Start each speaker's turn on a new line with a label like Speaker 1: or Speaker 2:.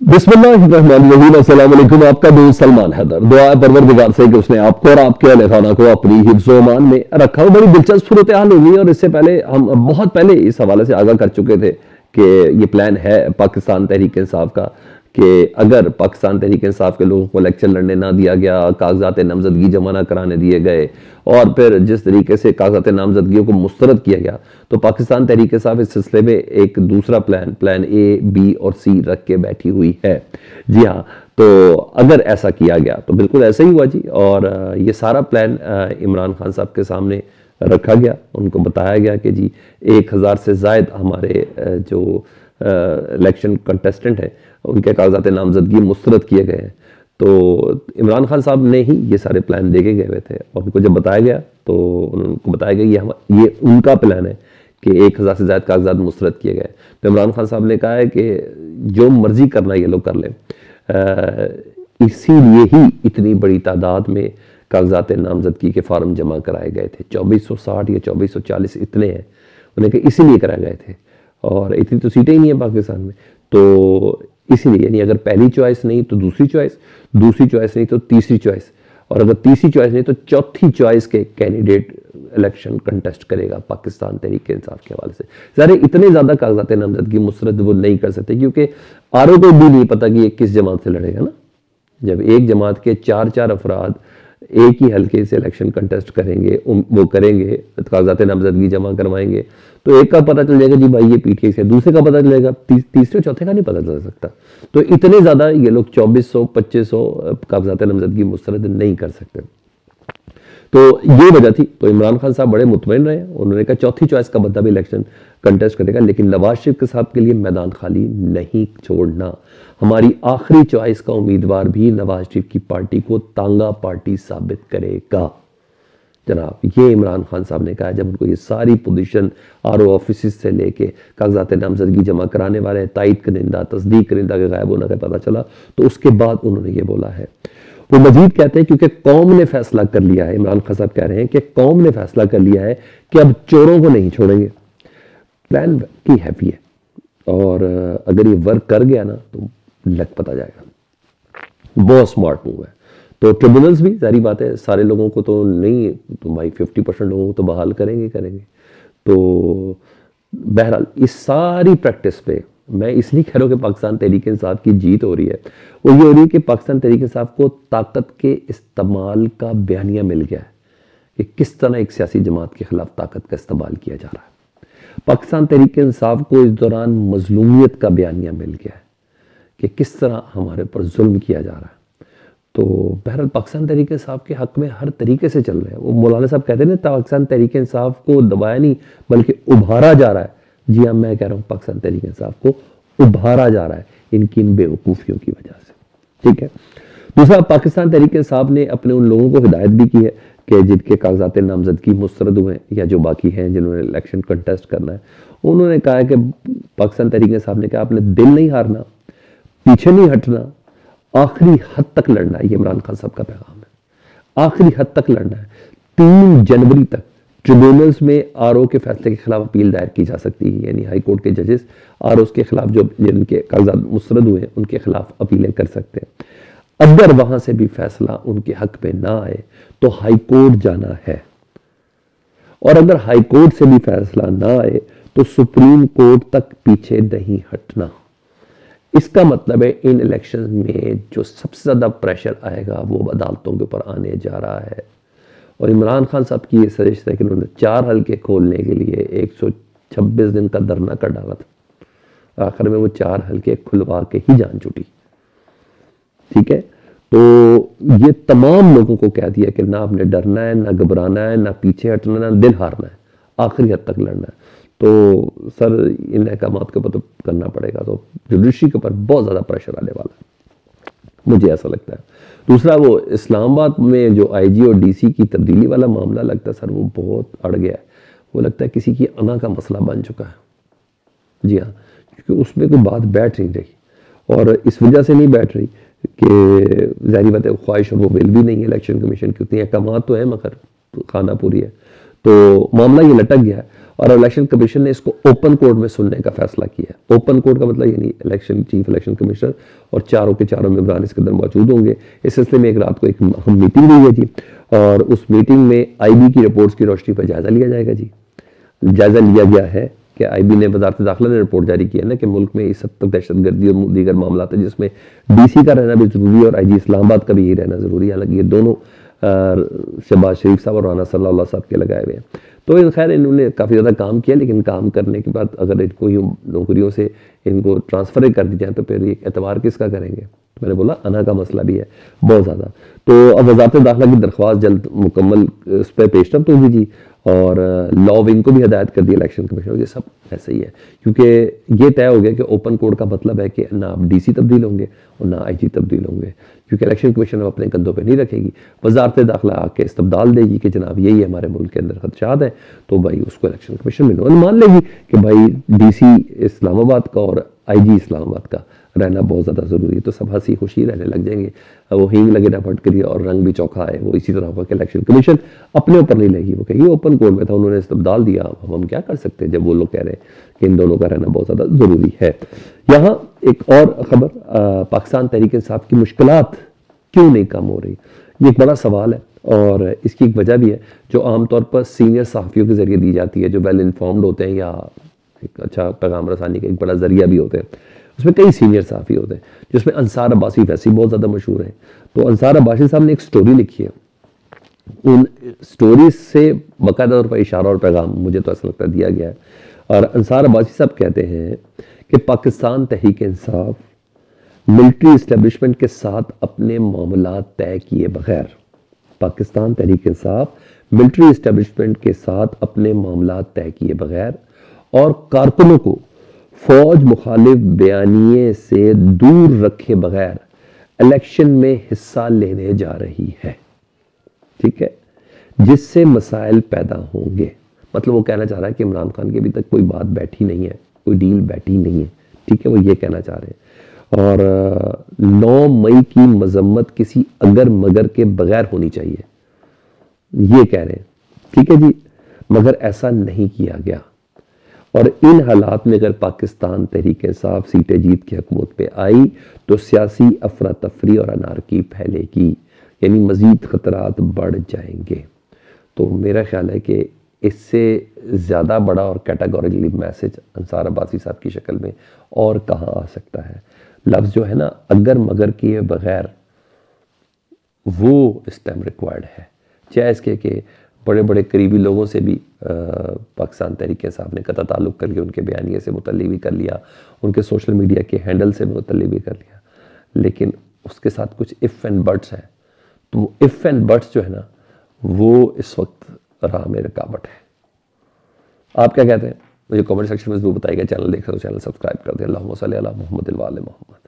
Speaker 1: बिस्मिल्लाहिर्रहमानिर्रहीम। अस्सलाम वालेकुम। आपका दोस्त सलमान हैदर। दुआ है परवरदिगार से कि उसने आपको और आपके अहले खाना को अपनी हिफ्ज़-ओ-अमान में रखा हो। बड़ी दिलचस्प सूरत हाल हुई और इससे पहले हम बहुत पहले इस हवाले से आगाह कर चुके थे कि ये प्लान है पाकिस्तान तहरीक इंसाफ का कि अगर पाकिस्तान तहरीक इंसाफ के लोगों को इलेक्शन लड़ने ना दिया गया, कागजात नामजदगी जमा ना कराने दिए गए और फिर जिस तरीके से कागजात नामजदगियों को मुस्तरद किया गया, तो पाकिस्तान तहरीक इंसाफ इस सिलसिले में एक दूसरा प्लान ए, बी और सी रख के बैठी हुई है। जी हाँ, तो अगर ऐसा किया गया तो बिल्कुल ऐसा ही हुआ जी। और ये सारा प्लान इमरान खान साहब के सामने रखा गया। उनको बताया गया कि जी 1000 से ज़ायद हमारे जो इलेक्शन कंटेस्टेंट हैं उनके कागजात नामजदगी मुस्तरद किए गए हैं। तो इमरान खान साहब ने ही ये सारे प्लान देके गए हुए थे और उनको जब बताया गया तो उनको बताया गया ये उनका प्लान है कि 1000 से ज़्यादा कागजात मुस्तरद किए गए। तो इमरान खान साहब ने कहा है कि जो मर्जी करना ये लोग कर लें, इसीलिए ही इतनी बड़ी तादाद में कागजात नामजदगी के फार्म जमा कराए गए थे। 2460 या 2440 इतने हैं, उन्हें कहा इसीलिए कराए गए थे। और इतनी तो सीटें ही नहीं है पाकिस्तान में, तो इसीलिए यानी अगर पहली चॉइस नहीं तो दूसरी चॉइस, दूसरी चॉइस नहीं तो तीसरी चॉइस, और अगर तीसरी चॉइस नहीं तो चौथी चॉइस के कैंडिडेट इलेक्शन कंटेस्ट करेगा पाकिस्तान तहरीक इंसाफ के हवाले से। ज़ाहिर इतने ज़्यादा कागजात नामजदगी मुस्तरद वो नहीं कर सकते क्योंकि आरओ को भी नहीं पता कि ये किस जमात से लड़ेगा ना। जब एक जमात के 4-4 अफराद एक ही हल्के से इलेक्शन कंटेस्ट करेंगे, वो करेंगे, कागजात नामजदगी जमा करवाएंगे, तो एक का पता चल जाएगा जी भाई ये पीटीआई से, दूसरे का पता चलेगा, तीसरे चौथे का नहीं पता चल सकता। तो इतने ज़्यादा ये लोग 2400-2500 कागजात नामजदगी मुस्तरद नहीं कर सकते। तो ये वजह थी। तो इमरान खान साहब बड़े मुतमईन रहे। उन्होंने कहा चौथी चॉइस का बंदा भी इलेक्शन कंटेस्ट करेगा, लेकिन नवाज शरीफ के साहब के लिए मैदान खाली नहीं छोड़ना। हमारी आखिरी चॉइस का उम्मीदवार भी नवाज शरीफ की पार्टी को तांगा पार्टी साबित करेगा। जनाब ये इमरान खान साहब ने कहा जब उनको ये सारी पोजीशन आरओ ऑफिस से लेके कागजात नामजदगी जमा कराने वाले तायद कनिंदा, तस्दीक कनिंदा के गायब होने का पता चला, तो उसके बाद उन्होंने ये बोला है। वो मजीद कहते हैं क्योंकि कौम ने फैसला कर लिया है, इमरान खान साहब कह रहे हैं कि कौम ने फैसला कर लिया है कि अब चोरों को नहीं छोड़ेंगे। प्लान की हैवी है और अगर ये वर्क कर गया ना तो लग पता जाएगा। बहुत स्मार्ट मूव है। तो ट्रिब्यूनल्स भी जारी बात है सारे लोगों को तो नहीं, तो भाई 50% लोगों को तो बहाल करेंगे। तो बहरहाल इस सारी प्रैक्टिस पे मैं इसलिए कह रहा हूँ कि पाकिस्तान तहरीक इंसाफ की जीत हो रही है, वो ये हो रही है कि पाकिस्तान तहरीक इंसाफ को ताकत के इस्तेमाल का बयानिया मिल गया है कि किस तरह एक सियासी जमात के खिलाफ ताकत का इस्तेमाल किया जा रहा है। पाकिस्तान तहरीक इंसाफ को इस दौरान मजलूमियत का बयानिया मिल गया है कि किस तरह हमारे ऊपर जुल्म किया जा रहा है। तो बहरहाल पाकिस्तान तहरीक इंसाफ के हक में हर तरीके से चल रहे हैं। वो मौलाना साहब कहते हैं ना पाकिस्तान तहरीक इंसाफ को दबाया नहीं बल्कि उभारा जा रहा है। जी हाँ, मैं कह रहा हूँ पाकिस्तान तहरीक इंसाफ को उभारा जा रहा है इनकी इन बेवकूफ़ियों की वजह से। ठीक है। दूसरा, पाकिस्तान तहरीक इंसाफ ने अपने उन लोगों को हिदायत भी की है कि जिनके कागजात नामजदगी मुस्तरद हुए या जो बाकी हैं जिन्होंने इलेक्शन कंटेस्ट करना है, उन्होंने कहा है कि पाकिस्तान तहरीक इंसाफ ने कहा आपने दिल नहीं हारना, पीछे नहीं हटना, आखिरी हद तक लड़ना है। ये इमरान खान साहब का पैगाम है, आखिरी हद तक लड़ना है। 3 जनवरी तक ट्रिब्यूनल्स में आरओ के फैसले के खिलाफ अपील दायर की जा सकती है, यानी हाई कोर्ट के जजेस आरओ के खिलाफ जो जिनके कागजात मुस्तरद हुए हैं उनके खिलाफ अपीलें कर सकते हैं। अगर वहां से भी फैसला उनके हक में ना आए तो हाई कोर्ट जाना है, और अगर हाई कोर्ट से भी फैसला ना आए तो सुप्रीम कोर्ट तक पीछे नहीं हटना। इसका मतलब है इन इलेक्शन में जो सबसे ज्यादा प्रेशर आएगा वो अदालतों के ऊपर आने जा रहा है। और इमरान खान साहब की ये सजिश है कि उन्होंने 4 हल्के खोलने के लिए 126 दिन का धरना कर डाला था। आखिर में वो 4 हल्के खुलवा के ही जान छूटी। ठीक है। तो ये तमाम लोगों को कह दिया कि ना आपने डरना है, ना घबराना है, ना पीछे हटना, ना दिल हारना है, आखिरी हद तक लड़ना है। तो सर इन अहकामात के ऊपर तो करना पड़ेगा। तो जुडिशरी के ऊपर बहुत ज़्यादा प्रेशर आने वाला है, मुझे ऐसा लगता है। दूसरा, वो इस्लामाबाद में जो आईजी और डीसी की तब्दीली वाला मामला लगता है सर वो बहुत अड़ गया है। वो लगता है किसी की अना का मसला बन चुका है। जी हाँ, क्योंकि उसमें कोई बात बैठ नहीं रही, और इस वजह से नहीं बैठ रही कि जाहिर बात है ख्वाहिश और वो विल भी नहीं है इलेक्शन कमीशन की। उतनी अहकामात तो है मगर खाना पूरी है। तो मामला ये लटक गया है और इलेक्शन कमीशन ने इसको ओपन कोर्ट में सुनने का फैसला किया है। ओपन कोर्ट का मतलब ये नहीं, इलेक्शन चीफ इलेक्शन कमिश्नर और चारों के चारों मेंबरान इसके अंदर मौजूद होंगे। इस सिलसिले में एक रात को एक मीटिंग हुई है जी, और उस मीटिंग में आईबी की रिपोर्ट्स की रोशनी पर जायजा लिया जाएगा जी। जायजा लिया गया है कि आईबी ने, वजारत दाखिला ने रिपोर्ट जारी की है ना कि मुल्क में इस हद तक दहशतगर्दी और दीगर मामला है जिसमें डीसी का रहना भी जरूरी है और आईजी इस्लामाबाद का भी यही रहना जरूरी है। हालांकि ये दोनों शहबाज शरीफ साहब और राना सल्लल्लाहु साहब के लगाए हुए हैं। तो खैर इन्होंने काफ़ी ज़्यादा काम किया, लेकिन काम करने के बाद अगर इनको यूँ नौकरियों से इनको ट्रांसफ़र कर दी जाए तो फिर एक एतबार किसका करेंगे। मैंने बोला अना का मसला भी है बहुत ज़्यादा। तो अब वजारत दाखिला की दरख्वास्त जल्द मुकम्मल उस पर पेशरफ्त होगी जी, और लॉ विंग को भी हिदायत कर दी इलेक्शन कमीशन। ये सब ऐसे ही है, क्योंकि ये तय हो गया कि ओपन कोर्ट का मतलब है कि ना आप डीसी तब्दील होंगे और ना आईजी तब्दील होंगे, क्योंकि इलेक्शन कमीशन अब अपने कंधों पे नहीं रखेगी। वजारत दाखिला आके इस्तबदाल देगी कि जनाब यही हमारे मुल्क के अंदर खदशात है, तो भाई उसको इलेक्शन कमीशन में मान लेगी कि भाई डीसी इस्लामाबाद का और आईजी इस्लामाबाद का रहना बहुत ज़्यादा ज़रूरी है। तो सब हंसी खुशी रहने लग जाएंगे, वो हींग लगे ना फटकरी और रंग भी चौखा है, वो इसी तरह होगा कि इलेक्शन कमीशन अपने ऊपर नहीं लेगी, वो कहेगी ओपन कोर्ट में था, उन्होंने इस्तबदाल दिया, अब हम क्या कर सकते हैं जब वो लोग कह रहे हैं कि इन दोनों का रहना बहुत ज़्यादा ज़रूरी है। यहाँ एक और ख़बर, पाकिस्तान तहरीक इंसाफ की मुश्किलात क्यों नहीं कम हो रही, ये एक बड़ा सवाल है और इसकी एक वजह भी है जो आमतौर पर सीनियर सहाफ़ियों के ज़रिए दी जाती है, जो वेल इन्फॉर्म्ड होते हैं या एक अच्छा पैगाम रसानी का एक बड़ा ज़रिया भी होते हैं। उसमें कई सीनियर सहाफ़ी होते हैं, जिसमें अंसार अब्बासी वैसे ही बहुत ज़्यादा मशहूर हैं। तो अंसार अब्बासी साहब ने एक स्टोरी लिखी है, उन स्टोरीज से बाकायदा तौर पर इशारा और पैगाम मुझे तो ऐसा लगता दिया गया है। और अंसार अब्बासी साहब कहते हैं कि पाकिस्तान तहरीक इंसाफ मिलिट्री इस्टेब्लिशमेंट के साथ अपने मामलात तय किए बगैर, पाकिस्तान तहरीक इंसाफ मिलिट्री इस्टेब्लिशमेंट के साथ अपने मामलात तय किए बगैर और कारकुनों को फौज मुखालिफ बयानिए से दूर रखे बगैर इलेक्शन में हिस्सा लेने जा रही है, ठीक है, जिससे मसाइल पैदा होंगे। मतलब वो कहना चाह रहा है कि इमरान खान की अभी तक कोई बात बैठी नहीं है, कोई डील बैठी नहीं है, ठीक है, वो ये कहना चाह रहे हैं। और 9 मई की मजम्मत किसी अगर मगर के बगैर होनी चाहिए, ये कह रहे हैं, ठीक है जी, मगर ऐसा नहीं किया गया। और इन हालात में अगर पाकिस्तान तहरीक इंसाफ सीटें जीत के हुकूमत पे आई तो सियासी अफरा तफरी और अनारकी फैलेगी, यानी मजीद खतरात बढ़ जाएंगे। तो मेरा ख्याल है कि इससे ज़्यादा बड़ा और कैटेगोरिकली मैसेज अंसार अब्बासी साहब की शक्ल में और कहाँ आ सकता है। लफ्ज़ जो है ना अगर मगर किए बगैर, वो इस टाइम रिक्वायर्ड है, चाहे इसके कि बड़े बड़े करीबी लोगों से भी पाकिस्तान तहरीक इंसाफ ने कता ताल्लुक़ कर लिया, उनके बयानिए से मुतल्ली भी कर लिया, उनके सोशल मीडिया के हैंडल से मुतल्ली भी कर लिया, लेकिन उसके साथ कुछ इफ़ एंड बट्स हैं। तो इफ़ एंड बट्स जो है ना वो इस वक्त राह में रुकावट है। आप क्या कहते हैं मुझे कमेंट सेक्शन में ज़रूर बताइएगा। चैनल देख रहे हो चैनल सब्सक्राइब कर दें। अल्लाहुम्मा सल्ली अला मुहम्मद व आले मुहम्मद।